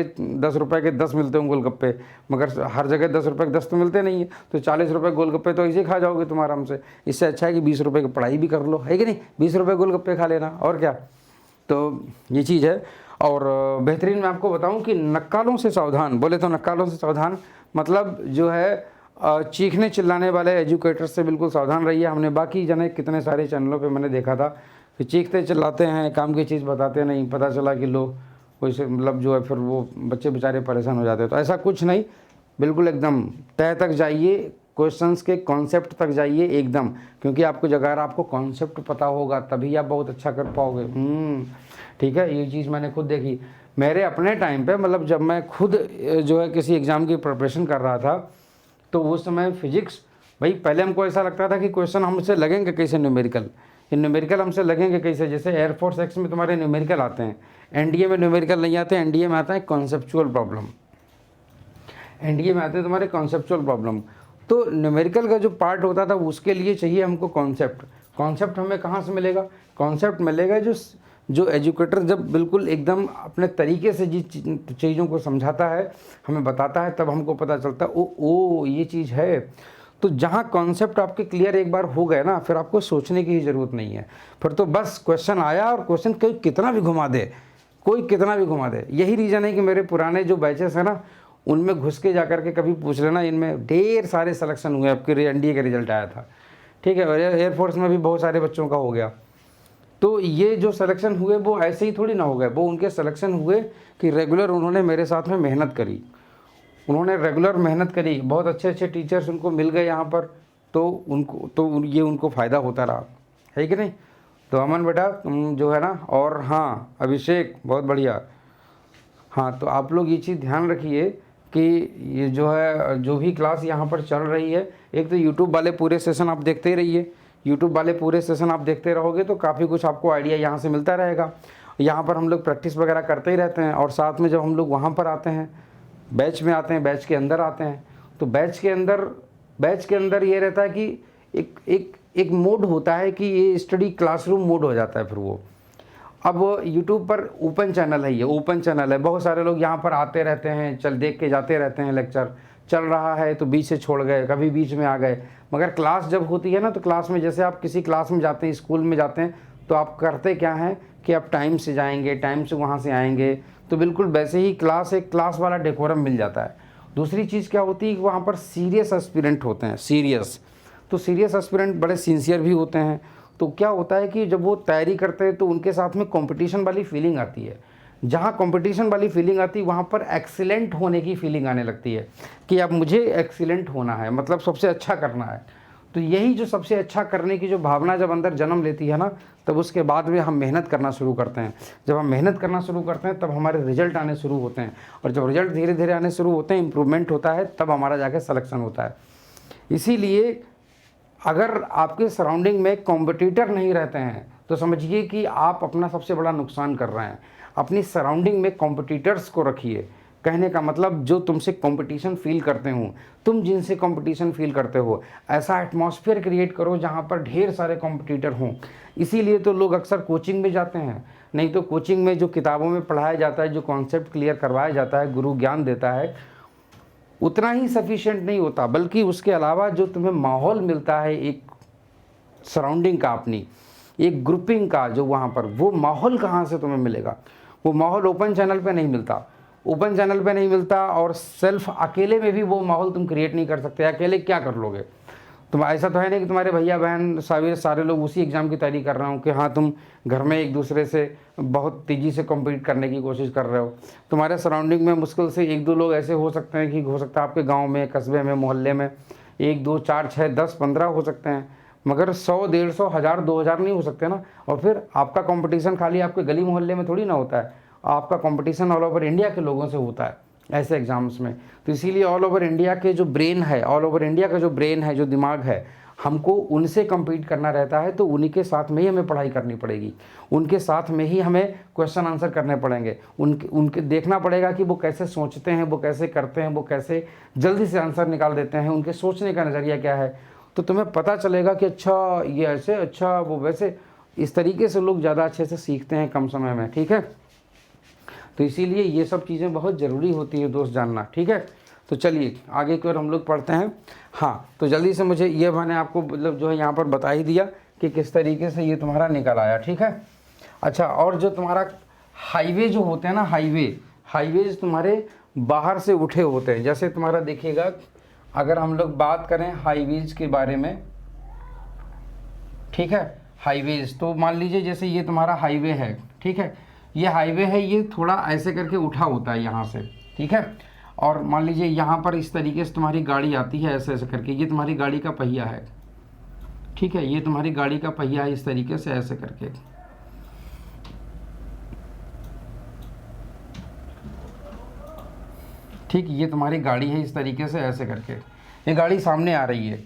के 10 मिलते हों गोलगप्पे, मगर हर जगह 10 रुपये के 10 तो मिलते नहीं है। तो 40 रुपये गोलगप्पे तो ऐसे खा जाओगे तुम आराम से। इससे अच्छा है कि 20 रुपये की पढ़ाई भी कर लो, है कि नहीं। 20 रुपये गोलगप्पे खा लेना, और क्या। तो ये चीज़ है। और बेहतरीन मैं आपको बताऊं कि नक्कालों से सावधान, बोले तो नक्कालों से सावधान मतलब जो है चीखने चिल्लाने वाले एजुकेटर्स से बिल्कुल सावधान रहिए। हमने बाकी जाने कितने सारे चैनलों पे मैंने देखा था कि चीखते चिल्लाते हैं, काम की चीज़ बताते नहीं, पता चला कि लो कोई से मतलब जो है फिर वो बच्चे बेचारे परेशान हो जाते हैं। तो ऐसा कुछ नहीं, बिल्कुल एकदम तह तक जाइए, क्वेश्चंस के कॉन्सेप्ट तक जाइए एकदम, क्योंकि आपको अगर आपको कॉन्सेप्ट पता होगा तभी आप बहुत अच्छा कर पाओगे। ठीक है, ये चीज़ मैंने खुद देखी। मेरे अपने टाइम पे, मतलब जब मैं खुद जो है किसी एग्ज़ाम की प्रिपरेशन कर रहा था, तो उस समय फिजिक्स, भाई पहले हमको ऐसा लगता था कि क्वेश्चन हमसे लगेंगे कैसे न्यूमेरिकल, ये न्यूमेरिकल हमसे लगेंगे कैसे। जैसे एयरफोर्स एक्स में तुम्हारे न्यूमेरिकल आते हैं, एनडीए में न्यूमेरिकल नहीं आते, एनडीए में आता है कॉन्सेप्चुअल प्रॉब्लम, एनडीए में आते हैं तुम्हारे कॉन्सेप्चुअल प्रॉब्लम। तो न्यूमेरिकल का जो पार्ट होता था उसके लिए चाहिए हमको कॉन्सेप्ट। कॉन्सेप्ट हमें कहाँ से मिलेगा? कॉन्सेप्ट मिलेगा जो एजुकेटर जब बिल्कुल एकदम अपने तरीके से जिस चीज़ों को समझाता है, हमें बताता है, तब हमको पता चलता है ओ ये चीज़ है। तो जहाँ कॉन्सेप्ट आपके क्लियर एक बार हो गए ना, फिर आपको सोचने की ही ज़रूरत नहीं है। फिर तो बस क्वेश्चन आया और क्वेश्चन कोई कितना भी घुमा दे, कोई कितना भी घुमा दे। यही रीज़न है कि मेरे पुराने जो बैचेस हैं ना, उनमें घुस के जा कर के कभी पूछ लेना, इनमें ढेर सारे सिलेक्शन हुए। आपके एनडीए का रिजल्ट आया था, ठीक है, और एयरफोर्स में भी बहुत सारे बच्चों का हो गया। तो ये जो सिलेक्शन हुए वो ऐसे ही थोड़ी ना हो गए, वो उनके सिलेक्शन हुए कि रेगुलर उन्होंने मेरे साथ में मेहनत करी, उन्होंने रेगुलर मेहनत करी, बहुत अच्छे अच्छे टीचर्स उनको मिल गए यहाँ पर, तो ये उनको फ़ायदा होता रहा, है कि नहीं। तो अमन बेटा तुम जो है ना, और हाँ अभिषेक बहुत बढ़िया। हाँ, तो आप लोग ये चीज़ ध्यान रखिए कि ये जो है, जो भी क्लास यहाँ पर चल रही है, एक तो यूट्यूब वाले पूरे सेशन आप देखते ही रहिए। यूट्यूब वाले पूरे सेशन आप देखते रहोगे तो काफ़ी कुछ आपको आइडिया यहाँ से मिलता रहेगा। यहाँ पर हम लोग प्रैक्टिस वगैरह करते ही रहते हैं, और साथ में जब हम लोग वहाँ पर आते हैं, बैच में आते हैं, बैच के अंदर आते हैं, तो बैच के अंदर ये रहता है कि एक मोड होता है कि ये स्टडी क्लासरूम मोड हो जाता है। फिर वो अब यूट्यूब पर ओपन चैनल है, ये ओपन चैनल है, बहुत सारे लोग यहाँ पर आते रहते हैं, देख के जाते रहते हैं, लेक्चर चल रहा है तो बीच से छोड़ गए, कभी बीच में आ गए। मगर क्लास जब होती है ना, तो क्लास में जैसे आप किसी क्लास में जाते हैं, स्कूल में जाते हैं, तो आप करते क्या हैं कि आप टाइम से जाएंगे, टाइम से वहाँ से आएंगे, तो बिल्कुल वैसे ही क्लास, एक क्लास वाला डेकोरम मिल जाता है। दूसरी चीज़ क्या होती है कि वहाँ पर सीरियस एस्पिरेंट होते हैं, सीरियस, तो सीरियस एस्पिरेंट बड़े सिंसियर भी होते हैं। तो क्या होता है कि जब वो तैयारी करते हैं तो उनके साथ में कंपटीशन वाली फीलिंग आती है। जहाँ कंपटीशन वाली फीलिंग आती है वहाँ पर एक्सीलेंट होने की फीलिंग आने लगती है कि अब मुझे एक्सीलेंट होना है, मतलब सबसे अच्छा करना है। तो यही जो सबसे अच्छा करने की जो भावना जब अंदर जन्म लेती है ना, तब उसके बाद में हम मेहनत करना शुरू करते हैं। जब हम मेहनत करना शुरू करते हैं तब हमारे रिजल्ट आने शुरू होते हैं, और जब रिजल्ट धीरे धीरे आने शुरू होते हैं, इंप्रूवमेंट होता है, तब हमारा जाके सिलेक्शन होता है। इसीलिए अगर आपके सराउंडिंग में कॉम्पिटिटर नहीं रहते हैं तो समझिए कि आप अपना सबसे बड़ा नुकसान कर रहे हैं। अपनी सराउंडिंग में कॉम्पिटिटर्स को रखिए। कहने का मतलब जो तुमसे कंपटीशन फील करते हो, तुम जिनसे कंपटीशन फील करते हो, ऐसा एटमॉस्फेयर क्रिएट करो जहाँ पर ढेर सारे कंपटीटर हों। इसीलिए तो लोग अक्सर कोचिंग में जाते हैं, नहीं तो कोचिंग में जो किताबों में पढ़ाया जाता है, जो कॉन्सेप्ट क्लियर करवाया जाता है, गुरु ज्ञान देता है, उतना ही सफिशिएंट नहीं होता, बल्कि उसके अलावा जो तुम्हें माहौल मिलता है एक सराउंडिंग का, अपनी एक ग्रुपिंग का, जो वहाँ पर वो माहौल कहाँ से तुम्हें मिलेगा? वो माहौल ओपन चैनल पे नहीं मिलता, ओपन चैनल पे नहीं मिलता। और सेल्फ अकेले में भी वो माहौल तुम क्रिएट नहीं कर सकते। अकेले क्या कर लोगे तुम? ऐसा तो है नहीं कि तुम्हारे भैया बहन सारे लोग उसी एग्ज़ाम की तैयारी कर रहे हो कि हाँ तुम घर में एक दूसरे से बहुत तेज़ी से कम्पीट करने की कोशिश कर रहे हो। तुम्हारे सराउंडिंग में मुश्किल से 1-2 लोग ऐसे हो सकते हैं कि हो सकता है आपके गांव में, कस्बे में, मोहल्ले में 1, 2, 4, 6, 10, 15 हो सकते हैं, मगर 100, 150, 1000, 2000 नहीं हो सकते ना। और फिर आपका कंपटीशन खाली आपके गली मोहल्ले में थोड़ी ना होता है, आपका कंपटीशन ऑल ओवर इंडिया के लोगों से होता है ऐसे एग्ज़ाम्स में। तो इसीलिए ऑल ओवर इंडिया के जो ब्रेन है, ऑल ओवर इंडिया का जो ब्रेन है, जो दिमाग है, हमको उनसे compete करना रहता है। तो उन्हीं के साथ में ही हमें पढ़ाई करनी पड़ेगी, उनके साथ में ही हमें क्वेश्चन आंसर करने पड़ेंगे, उनके देखना पड़ेगा कि वो कैसे सोचते हैं, वो कैसे करते हैं, वो कैसे जल्दी से आंसर निकाल देते हैं, उनके सोचने का नज़रिया क्या है। तो तुम्हें पता चलेगा कि अच्छा ये ऐसे, अच्छा वो वैसे। इस तरीके से लोग ज़्यादा अच्छे से सीखते हैं कम समय में, ठीक है। तो इसीलिए ये सब चीज़ें बहुत ज़रूरी होती है दोस्त जानना, ठीक है। तो चलिए आगे की ओर हम लोग पढ़ते हैं। हाँ, तो जल्दी से मुझे ये मैंने आपको मतलब जो है यहाँ पर बता ही दिया कि किस तरीके से ये तुम्हारा निकल आया, ठीक है। अच्छा, और जो तुम्हारा हाईवे जो होते हैं ना, हाईवेज तुम्हारे बाहर से उठे होते हैं। जैसे तुम्हारा देखिएगा, अगर हम लोग बात करें हाईवेज के बारे में, ठीक है, हाईवेज, तो मान लीजिए जैसे ये तुम्हारा हाईवे है, ठीक है, ये हाईवे है, ये थोड़ा ऐसे करके उठा होता है यहाँ से, ठीक है। और मान लीजिए यहाँ पर इस तरीके से तुम्हारी गाड़ी आती है ऐसे ऐसे करके, ये तुम्हारी गाड़ी का पहिया है, ठीक है, ये तुम्हारी गाड़ी का पहिया है इस तरीके से ऐसे करके। ठीक, ये तुम्हारी गाड़ी है इस तरीके से ऐसे करके, ये गाड़ी सामने आ रही है,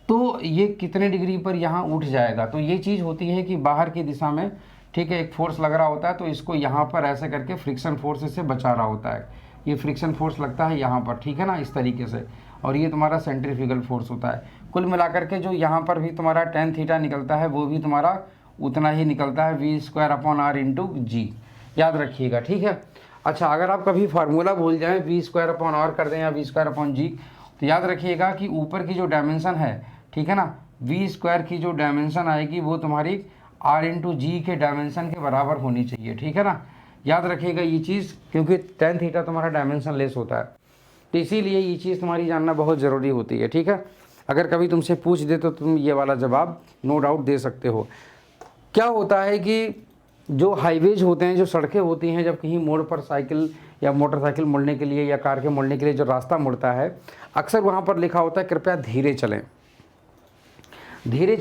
तो ये कितने डिग्री पर यहाँ उठ जाएगा। तो ये चीज़ होती है कि बाहर की दिशा में, ठीक है, एक फोर्स लग रहा होता है, तो इसको यहाँ पर ऐसे करके फ्रिक्शन फोर्स इससे बचा रहा होता है। ये फ्रिक्शन फोर्स लगता है यहाँ पर, ठीक है ना, इस तरीके से। और ये तुम्हारा सेंट्रीफ्यूगल फोर्स होता है। कुल मिलाकर के जो यहाँ पर भी तुम्हारा tan थीटा निकलता है वो भी तुम्हारा उतना ही निकलता है, v²/r इंटू जी, याद रखिएगा, ठीक है। अच्छा, अगर आप कभी फार्मूला भूल जाएं, v²/r कर दें या v²/g, तो याद रखिएगा कि ऊपर की जो डायमेंशन है, ठीक है ना, v² की जो डायमेंशन आएगी वो तुम्हारी r इंटू जी के डायमेंशन के बराबर होनी चाहिए, ठीक है ना, याद रखिएगा ये चीज़, क्योंकि tan थीटा तुम्हारा डायमेंशन लेस होता है, तो इसीलिए ये चीज़ तुम्हारी जानना बहुत ज़रूरी होती है, ठीक है। अगर कभी तुमसे पूछ दे तो तुम ये वाला जवाब नो डाउट दे सकते हो। क्या होता है कि जो हाईवेज होते हैं, जो सड़कें होती हैं, जब कहीं मोड़ पर साइकिल या मोटरसाइकिल मुड़ने के लिए या कार के मुड़ने के लिए जो रास्ता मुड़ता है, अक्सर वहाँ पर लिखा होता है कृपया धीरे चलें। धीरे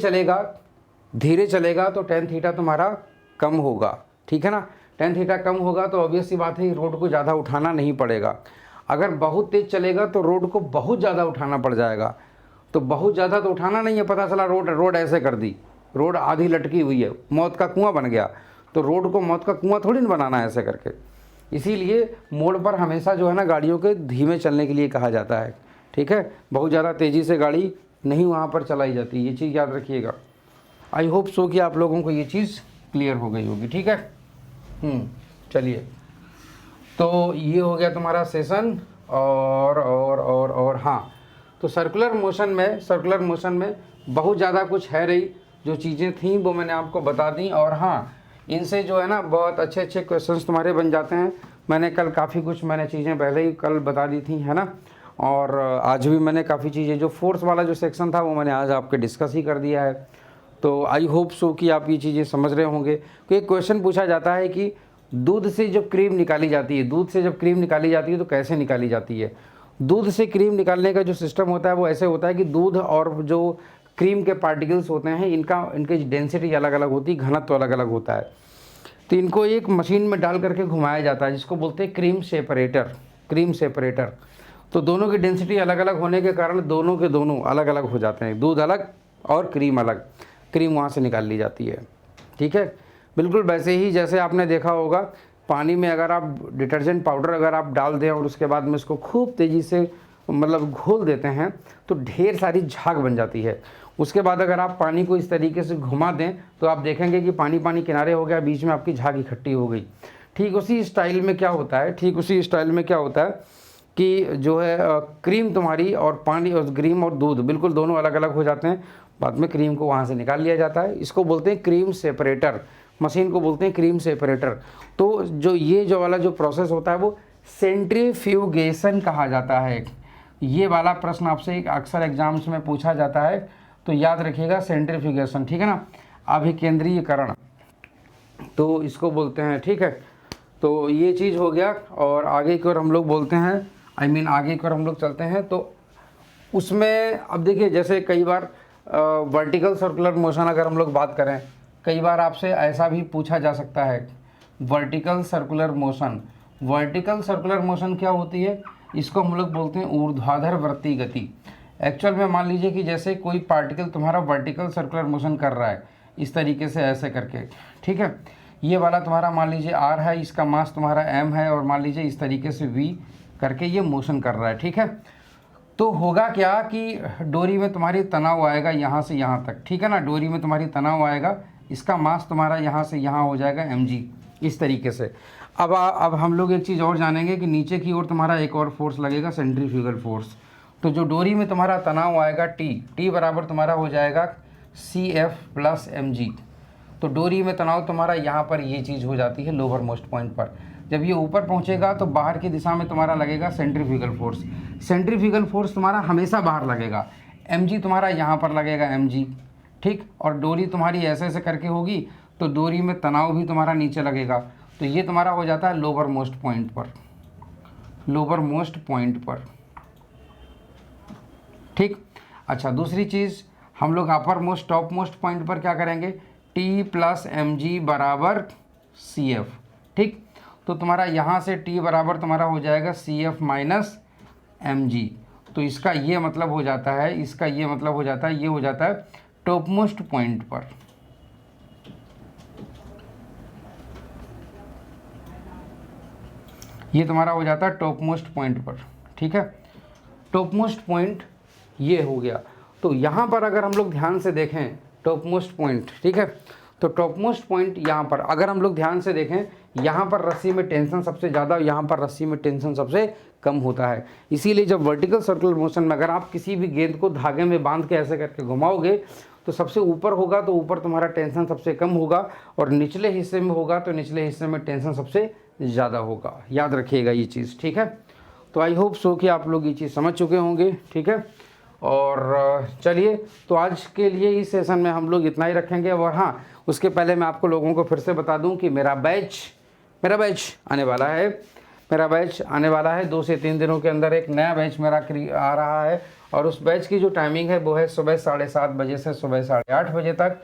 चलेगा तो tan थीटा तुम्हारा कम होगा, ठीक है ना। tan थीटा कम होगा तो ऑब्वियस सी बात है रोड को ज़्यादा उठाना नहीं पड़ेगा। अगर बहुत तेज़ चलेगा तो रोड को बहुत ज़्यादा उठाना पड़ जाएगा। तो बहुत ज़्यादा तो उठाना नहीं है, पता चला रोड ऐसे कर दी, रोड आधी लटकी हुई है, मौत का कुआं बन गया, तो रोड को मौत का कुआं थोड़ी ना बनाना है ऐसे करके। इसीलिए मोड़ पर हमेशा जो है ना गाड़ियों के धीमे चलने के लिए कहा जाता है, ठीक है। बहुत ज़्यादा तेज़ी से गाड़ी नहीं वहाँ पर चलाई जाती, ये चीज़ याद रखिएगा। आई होप सो कि आप लोगों को ये चीज़ क्लियर हो गई होगी, ठीक है। चलिए, तो ये हो गया तुम्हारा सेशन। और हाँ, तो सर्कुलर मोशन में बहुत ज़्यादा कुछ है रही, जो चीज़ें थी वो मैंने आपको बता दी। और हाँ, इनसे जो है ना बहुत अच्छे अच्छे क्वेश्चंस तुम्हारे बन जाते हैं। मैंने कल काफ़ी कुछ चीज़ें पहले ही कल बता दी थी, है ना। और आज भी मैंने काफ़ी चीज़ें, जो फोर्स वाला जो सेक्शन था वो मैंने आज आपके डिस्कस ही कर दिया है। तो आई होप सो कि आप ये चीज़ें समझ रहे होंगे। तो एक क्वेश्चन पूछा जाता है कि दूध से जब क्रीम निकाली जाती है, तो कैसे निकाली जाती है। दूध से क्रीम निकालने का जो सिस्टम होता है वो ऐसे होता है कि दूध और जो क्रीम के पार्टिकल्स होते हैं इनकी डेंसिटी अलग अलग होती है, घनत्व अलग अलग होता है। तो इनको एक मशीन में डाल करके घुमाया जाता है, जिसको बोलते हैं क्रीम सेपरेटर। तो दोनों की डेंसिटी अलग अलग होने के कारण दोनों के दोनों अलग अलग हो जाते हैं, दूध अलग और क्रीम अलग। क्रीम वहाँ से निकाल ली जाती है, ठीक है। बिल्कुल वैसे ही जैसे आपने देखा होगा, पानी में अगर आप डिटर्जेंट पाउडर अगर आप डाल दें और उसके बाद में इसको खूब तेज़ी से घोल देते हैं तो ढेर सारी झाग बन जाती है। उसके बाद अगर आप पानी को इस तरीके से घुमा दें तो आप देखेंगे कि पानी किनारे हो गया, बीच में आपकी झाग इकट्ठी हो गई। ठीक उसी स्टाइल में क्या होता है कि जो है क्रीम तुम्हारी और पानी और क्रीम और दूध बिल्कुल दोनों अलग अलग हो जाते हैं। बाद में क्रीम को वहाँ से निकाल लिया जाता है। इसको बोलते हैं क्रीम सेपरेटर, मशीन को बोलते हैं क्रीम सेपरेटर। तो जो वाला जो प्रोसेस होता है वो सेंट्रीफ्यूगेशन कहा जाता है। ये वाला प्रश्न आपसे एक अक्सर एग्जाम्स में पूछा जाता है, तो याद रखिएगा सेंट्रीफ्यूगेशन, ठीक है ना, अभिकेंद्रीयकरण तो इसको बोलते हैं, ठीक है। तो ये चीज़ हो गया और आगे की ओर हम लोग बोलते हैं, आगे की ओर हम लोग चलते हैं। तो उसमें अब देखिए, जैसे कई बार वर्टिकल सर्कुलर मोशन अगर हम लोग बात करें, कई बार आपसे ऐसा भी पूछा जा सकता है वर्टिकल सर्कुलर मोशन क्या होती है। इसको हम लोग बोलते हैं ऊर्ध्वाधर वृत्तीय गति। एक्चुअल में मान लीजिए कि जैसे कोई पार्टिकल तुम्हारा वर्टिकल सर्कुलर मोशन कर रहा है इस तरीके से ऐसे करके, ठीक है। ये वाला तुम्हारा मान लीजिए r है, इसका मास तुम्हारा m है और मान लीजिए इस तरीके से v करके ये मोशन कर रहा है, ठीक है। तो होगा क्या कि डोरी में तुम्हारी तनाव आएगा यहाँ से यहाँ तक, ठीक है ना, डोरी में तुम्हारी तनाव आएगा, इसका मास तुम्हारा यहाँ से यहाँ हो जाएगा mg, इस तरीके से। अब हम लोग एक चीज़ और जानेंगे कि नीचे की ओर तुम्हारा एक और फोर्स लगेगा, सेंट्रीफ्यूगल फोर्स। तो जो डोरी में तुम्हारा तनाव आएगा T बराबर तुम्हारा हो जाएगा CF प्लस mg। तो डोरी में तनाव तुम्हारा यहाँ पर ये चीज़ हो जाती है लोअर मोस्ट पॉइंट पर। जब ये ऊपर पहुँचेगा तो बाहर की दिशा में तुम्हारा लगेगा सेंट्रीफ्यूगल फोर्स तुम्हारा हमेशा बाहर लगेगा। mg तुम्हारा यहाँ पर लगेगा mg, ठीक। और डोरी तुम्हारी ऐसे ऐसे करके होगी तो डोरी में तनाव भी तुम्हारा नीचे लगेगा। तो ये तुम्हारा हो जाता है लोअर मोस्ट पॉइंट पर, ठीक। अच्छा, दूसरी चीज़ हम लोग upper most top most point पर क्या करेंगे, T प्लस mg बराबर CF, ठीक। तो तुम्हारा यहाँ से T बराबर तुम्हारा हो जाएगा CF माइनस mg। तो इसका ये मतलब हो जाता है, इसका ये मतलब हो जाता है, ये हो जाता है टॉप मोस्ट पॉइंट पर। ये तुम्हारा हो जाता है टॉप मोस्ट पॉइंट पर, ठीक है। टॉप मोस्ट पॉइंट ये हो गया। तो यहाँ पर अगर हम लोग ध्यान से देखें टॉप मोस्ट पॉइंट, ठीक है, तो टॉप मोस्ट पॉइंट यहाँ पर अगर हम लोग ध्यान से देखें, यहाँ पर रस्सी में टेंशन सबसे ज़्यादा, यहाँ पर रस्सी में टेंशन सबसे कम होता है। इसीलिए जब वर्टिकल सर्कुलर मोशन में अगर आप किसी भी गेंद को धागे में बांध के ऐसे करके घुमाओगे तो सबसे ऊपर होगा तो ऊपर तुम्हारा टेंशन सबसे कम होगा, और निचले हिस्से में होगा तो निचले हिस्से में टेंशन सबसे ज़्यादा होगा। याद रखिएगा ये चीज़, ठीक है। तो आई होप सो कि आप लोग ये चीज़ समझ चुके होंगे, ठीक है। और चलिए, तो आज के लिए इस सेशन में हम लोग इतना ही रखेंगे। और हाँ, उसके पहले मैं आपको लोगों को फिर से बता दूं कि मेरा बैच आने वाला है। मेरा बैच आने वाला है 2 से 3 दिनों के अंदर। एक नया बैच मेरा आ रहा है, और उस बैच की जो टाइमिंग है वो है सुबह 7:30 बजे से सुबह 8:30 बजे तक,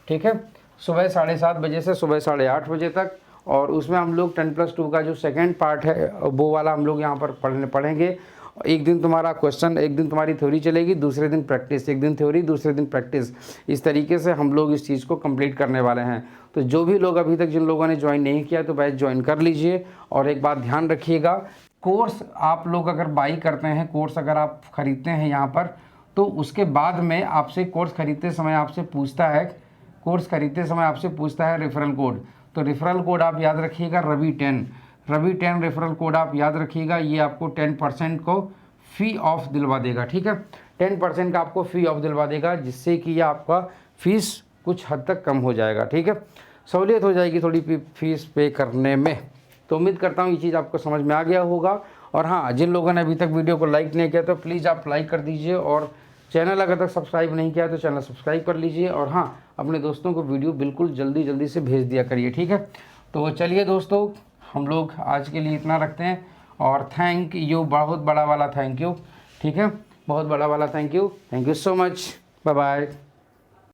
ठीक है। सुबह 7:30 बजे से सुबह 8:30 बजे तक। और उसमें हम लोग 10+2 का जो सेकेंड पार्ट है वो वाला हम लोग यहाँ पर पढ़ेंगे। एक दिन तुम्हारा क्वेश्चन, एक दिन तुम्हारी थ्योरी चलेगी, दूसरे दिन प्रैक्टिस, एक दिन थ्योरी दूसरे दिन प्रैक्टिस। इस तरीके से हम लोग इस चीज़ को कंप्लीट करने वाले हैं। तो जो भी लोग अभी तक, जिन लोगों ने ज्वाइन नहीं किया, तो बैच ज्वाइन कर लीजिए। और एक बात ध्यान रखिएगा, कोर्स आप लोग अगर बाई करते हैं, कोर्स अगर आप ख़रीदते हैं यहाँ पर, तो उसके बाद में आपसे कोर्स खरीदते समय आपसे पूछता है, रेफरल कोड। तो रेफरल कोड आप याद रखिएगा, रवि 10 रेफरल कोड आप याद रखिएगा। ये आपको 10% को फ़ी ऑफ दिलवा देगा, ठीक है। 10% का आपको फ़ी ऑफ दिलवा देगा, जिससे कि ये आपका फ़ीस कुछ हद तक कम हो जाएगा, ठीक है। सहूलियत हो जाएगी थोड़ी फीस पे करने में। तो उम्मीद करता हूँ ये चीज़ आपको समझ में आ गया होगा। और हाँ, जिन लोगों ने अभी तक वीडियो को लाइक नहीं किया तो प्लीज़ आप लाइक कर दीजिए, और चैनल अगर तक सब्सक्राइब नहीं किया तो चैनल सब्सक्राइब कर लीजिए। और हाँ, अपने दोस्तों को वीडियो बिल्कुल जल्दी से भेज दिया करिए, ठीक है। तो चलिए दोस्तों, हम लोग आज के लिए इतना रखते हैं। और थैंक यू, बहुत बड़ा वाला थैंक यू, ठीक है, बहुत बड़ा वाला thank you so much. Bye bye.